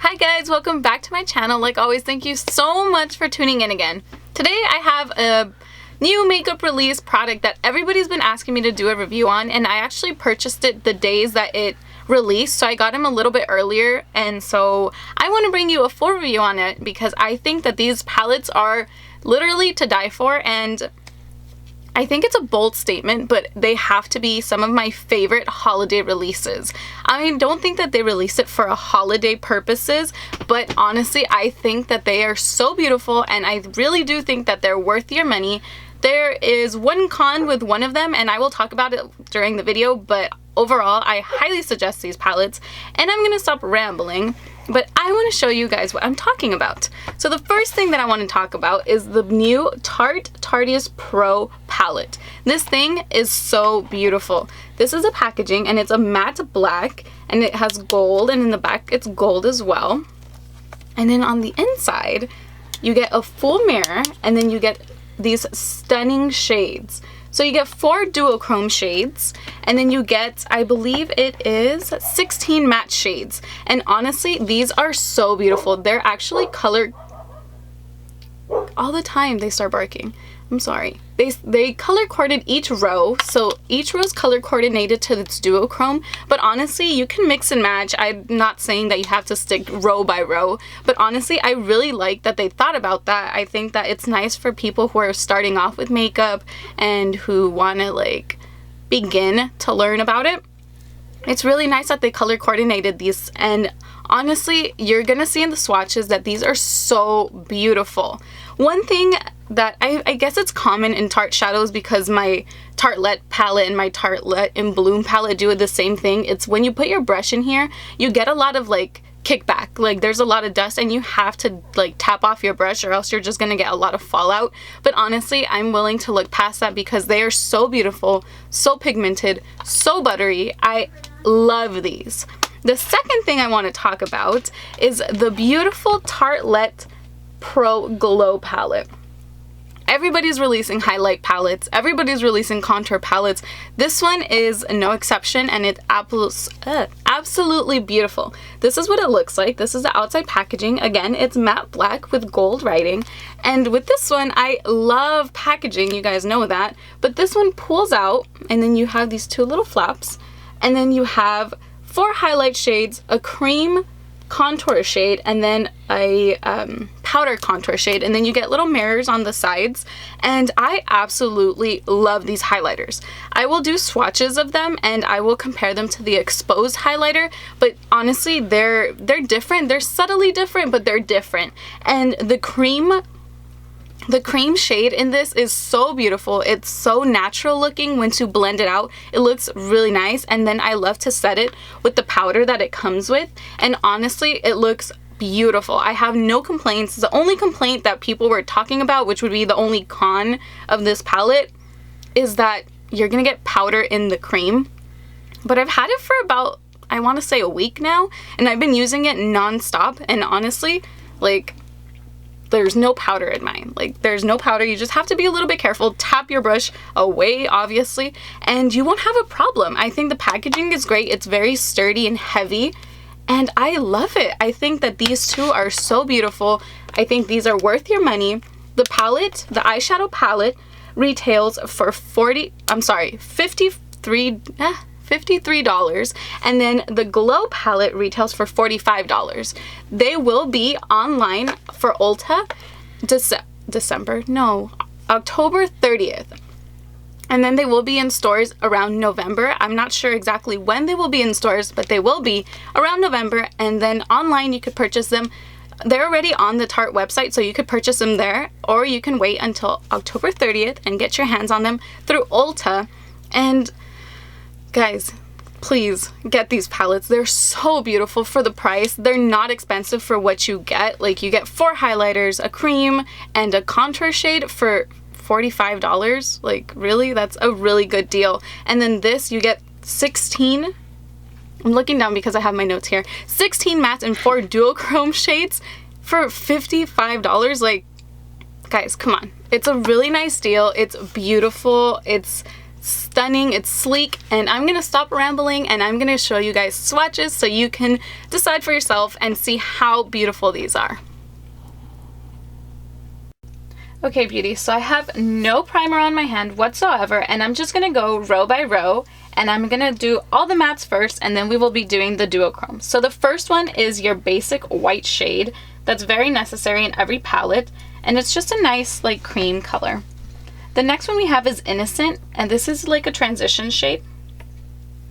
Hi guys, welcome back to my channel. Like always, thank you so much for tuning in again. Today I have a new makeup release product that everybody's been asking me to do a review on, and I actually purchased it the days that it released, so I got them a little bit earlier, and so I want to bring you a full review on it because I think that these palettes are literally to die for, and I think it's a bold statement, but they have to be some of my favorite holiday releases. I don't think that they release it for a holiday purposes, but honestly, I think that they are so beautiful, and I really do think that they're worth your money. There is one con with one of them, and I will talk about it during the video, but overall, I highly suggest these palettes, and I'm gonna stop rambling. But I want to show you guys what I'm talking about. So the first thing that I want to talk about is the new Tarte Tarteist Pro palette. This thing is so beautiful. This is a packaging, and it's a matte black, and it has gold, and in the back it's gold as well. And then on the inside you get a full mirror, and then you get these stunning shades. So you get 4 duochrome shades, and then you get, I believe it is 16 matte shades. And honestly, these are so beautiful. They're actually colored all the time. They start barking. I'm sorry. They color coordinated each row, so each row is color coordinated to its duochrome, but honestly you can mix and match. I'm not saying that you have to stick row by row, but honestly I really like that they thought about that. I think that it's nice for people who are starting off with makeup and who want to like begin to learn about it. It's really nice that they color coordinated these, and honestly you're gonna see in the swatches that these are so beautiful. One thing that I guess it's common in Tarte shadows, because my Tartlet palette and my Tartlet in Bloom palette do the same thing. It's when you put your brush in here, you get a lot of like kickback, like there's a lot of dust, and you have to like tap off your brush or else you're just gonna get a lot of fallout. But honestly, I'm willing to look past that because they are so beautiful, so pigmented, so buttery. I love these. The second thing I want to talk about is the beautiful Tartlet Pro Glow palette. Everybody's releasing highlight palettes, everybody's releasing contour palettes. This one is no exception, and it's absolutely beautiful. This is what it looks like. This is the outside packaging. Again, it's matte black with gold writing, and with this one I love packaging, you guys know that, but this one pulls out, and then you have these 2 little flaps, and then you have 4 highlight shades, a cream contour shade, and then a powder contour shade, and then you get little mirrors on the sides. And I absolutely love these highlighters. I will do swatches of them and I will compare them to the exposed highlighter, but honestly they're different. They're subtly different, but they're different. And the cream shade in this is so beautiful. It's so natural looking. Once you blend it out, it looks really nice. And then I love to set it with the powder that it comes with, and honestly it looks beautiful. I have no complaints. The only complaint that people were talking about, which would be the only con of this palette, is that you're gonna get powder in the cream. But I've had it for about, I want to say, a week now, and I've been using it non-stop, and honestly, like, there's no powder in mine. Like, there's no powder. You just have to be a little bit careful. Tap your brush away, obviously, and you won't have a problem. I think the packaging is great. It's very sturdy and heavy, and I love it. I think that these 2 are so beautiful. I think these are worth your money. The palette, the eyeshadow palette, retails for $53, and then the glow palette retails for $45. They will be online for Ulta October 30th, and then they will be in stores around November. I'm not sure exactly when they will be in stores, but they will be around November. And then online you could purchase them. They're already on the Tarte website, so you could purchase them there, or you can wait until October 30th and get your hands on them through Ulta. And guys, please get these palettes. They're so beautiful for the price. They're not expensive for what you get. Like, you get 4 highlighters, a cream, and a contour shade for $45. Like, really? That's a really good deal. And then this, you get 16, I'm looking down because I have my notes here, 16 mattes and 4 duochrome shades for $55. Like, guys, come on. It's a really nice deal. It's beautiful. It's stunning, it's sleek, and I'm gonna stop rambling and I'm gonna show you guys swatches so you can decide for yourself and see how beautiful these are. Okay, beauty, so I have no primer on my hand whatsoever, and I'm just gonna go row by row, and I'm gonna do all the mattes first, and then we will be doing the duochrome. So the first one is your basic white shade that's very necessary in every palette, and it's just a nice like cream color. The next one we have is Innocent, and this is like a transition shade.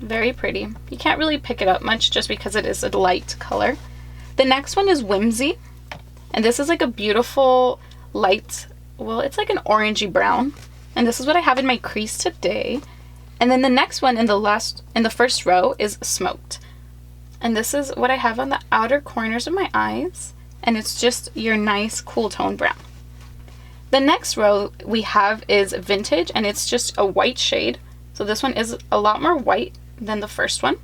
Very pretty. You can't really pick it up much just because it is a light color. The next one is Whimsy, and this is like a beautiful light, well, it's like an orangey brown, and this is what I have in my crease today. And then the next one in the first row is Smoked, and this is what I have on the outer corners of my eyes, and it's just your nice cool tone brown. The next row we have is Vintage, and it's just a white shade, so this one is a lot more white than the first one.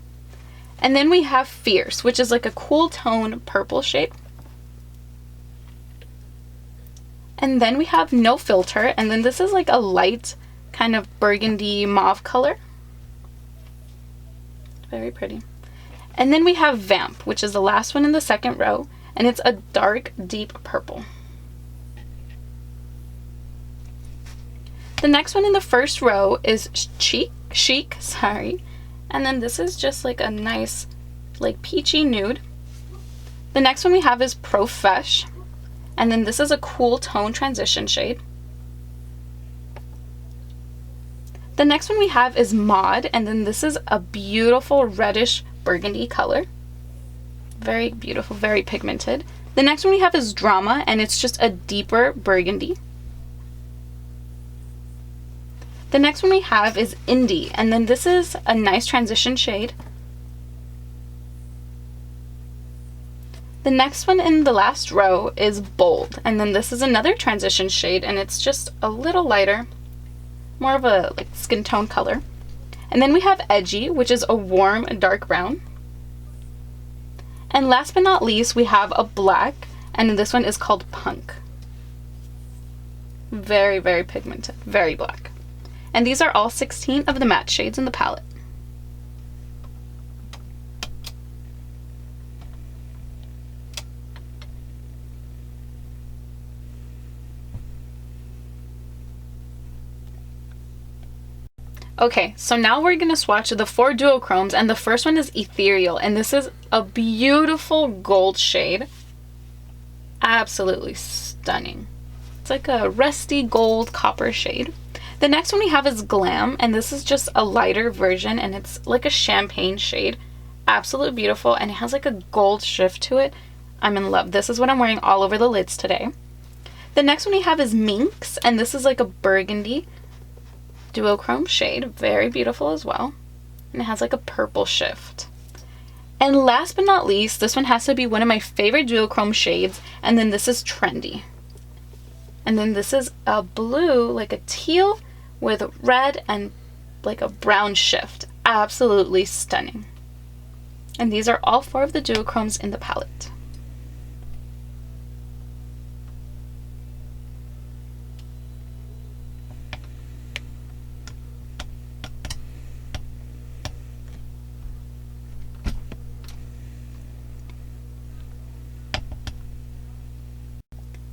And then we have Fierce, which is like a cool tone purple shade. And then we have No Filter, and then this is like a light kind of burgundy mauve color. Very pretty. And then we have Vamp, which is the last one in the second row, and it's a dark, deep purple. The next one in the first row is Chic, and then this is just like a nice like peachy nude. The next one we have is Profesh, and then this is a cool tone transition shade. The next one we have is Mod, and then this is a beautiful reddish burgundy color. Very beautiful, very pigmented. The next one we have is Drama, and it's just a deeper burgundy. The next one we have is Indie, and then this is a nice transition shade. The next one in the last row is Bold, and then this is another transition shade, and it's just a little lighter, more of a like skin tone color. And then we have Edgy, which is a warm dark brown. And last but not least, we have a black, and this one is called Punk. Very, very pigmented, very black. And these are all 16 of the matte shades in the palette. Okay, so now we're gonna swatch the 4 duochromes, and the first one is Ethereal, and this is a beautiful gold shade. Absolutely stunning. It's like a rusty gold copper shade. The next one we have is Glam, and this is just a lighter version, and it's like a champagne shade. Absolutely beautiful, and it has like a gold shift to it. I'm in love. This is what I'm wearing all over the lids today. The next one we have is Minx, and this is like a burgundy duochrome shade. Very beautiful as well, and it has like a purple shift. And last but not least, this one has to be one of my favorite duochrome shades, and then this is Trendy. And then this is a blue, like a teal with red and like a brown shift. Absolutely stunning. And these are all 4 of the duochromes in the palette.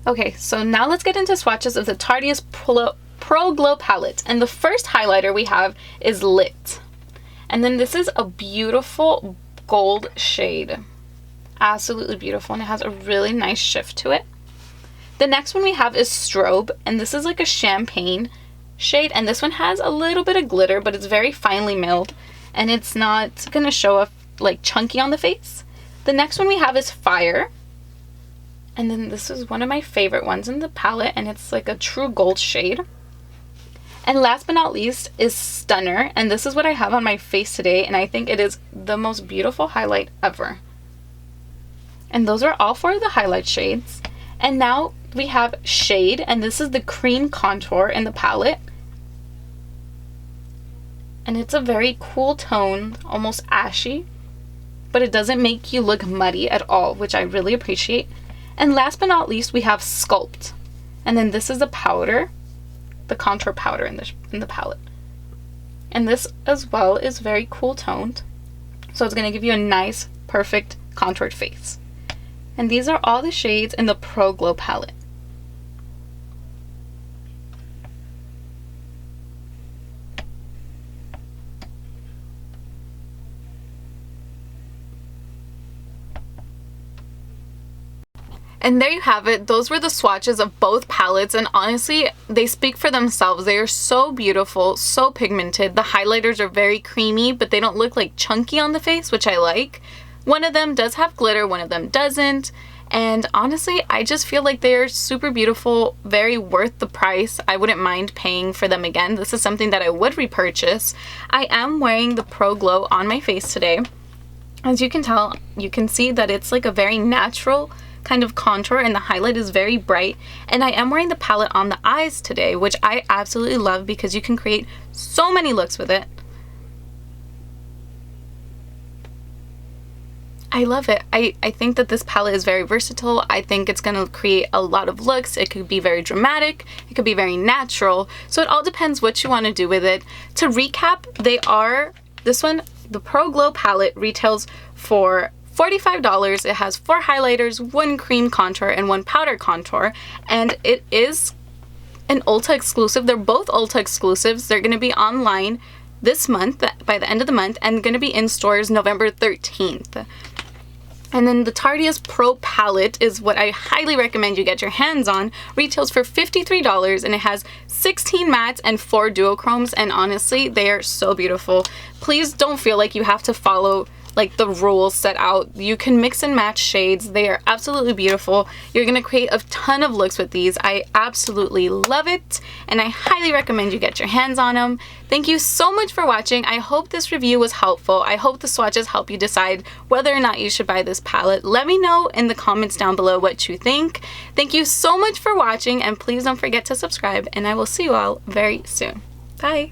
Okay, so now let's get into swatches of the Tarteist Pro Glow palette. And the first highlighter we have is Lit. And then this is a beautiful gold shade. Absolutely beautiful, and it has a really nice shift to it. The next one we have is Strobe, and this is like a champagne shade, and this one has a little bit of glitter, but it's very finely milled, and it's not gonna show up like chunky on the face. The next one we have is Fire. And then this is one of my favorite ones in the palette, and it's like a true gold shade. And last but not least is Stunner, and this is what I have on my face today, and I think it is the most beautiful highlight ever. And those are all 4 of the highlight shades. And now we have Shade, and this is the cream contour in the palette. And it's a very cool tone, almost ashy, but it doesn't make you look muddy at all, which I really appreciate. And last but not least, we have Sculpt. And then this is the powder, the contour powder in the palette. And this as well is very cool toned. So it's going to give you a nice, perfect contoured face. And these are all the shades in the Pro Glow palette. And there you have it. Those were the swatches of both palettes, and honestly, they speak for themselves. They are so beautiful, so pigmented. The highlighters are very creamy, but they don't look like chunky on the face, which I like. One of them does have glitter, one of them doesn't. And honestly, I just feel like they're super beautiful, very worth the price. I wouldn't mind paying for them again. This is something that I would repurchase. I am wearing the Pro Glow on my face today. As you can tell, you can see that it's like a very natural kind of contour, and the highlight is very bright. And I am wearing the palette on the eyes today, which I absolutely love because you can create so many looks with it. I love it. I think that this palette is very versatile. I think it's going to create a lot of looks. It could be very dramatic. It could be very natural. So it all depends what you want to do with it. To recap, this one, the Pro Glow palette retails for $45. It has 4 highlighters, 1 cream contour, and 1 powder contour. And it is an Ulta exclusive. They're both Ulta exclusives. They're going to be online this month, by the end of the month, and going to be in stores November 13th. And then the Tarteist Pro palette is what I highly recommend you get your hands on. Retails for $53, and it has 16 mattes and 4 duochromes, and honestly, they are so beautiful. Please don't feel like you have to follow like the rules set out. You can mix and match shades. They are absolutely beautiful. You're gonna create a ton of looks with these. I absolutely love it, and I highly recommend you get your hands on them. Thank you so much for watching. I hope this review was helpful. I hope the swatches help you decide whether or not you should buy this palette. Let me know in the comments down below what you think. Thank you so much for watching, and please don't forget to subscribe, and I will see you all very soon. Bye!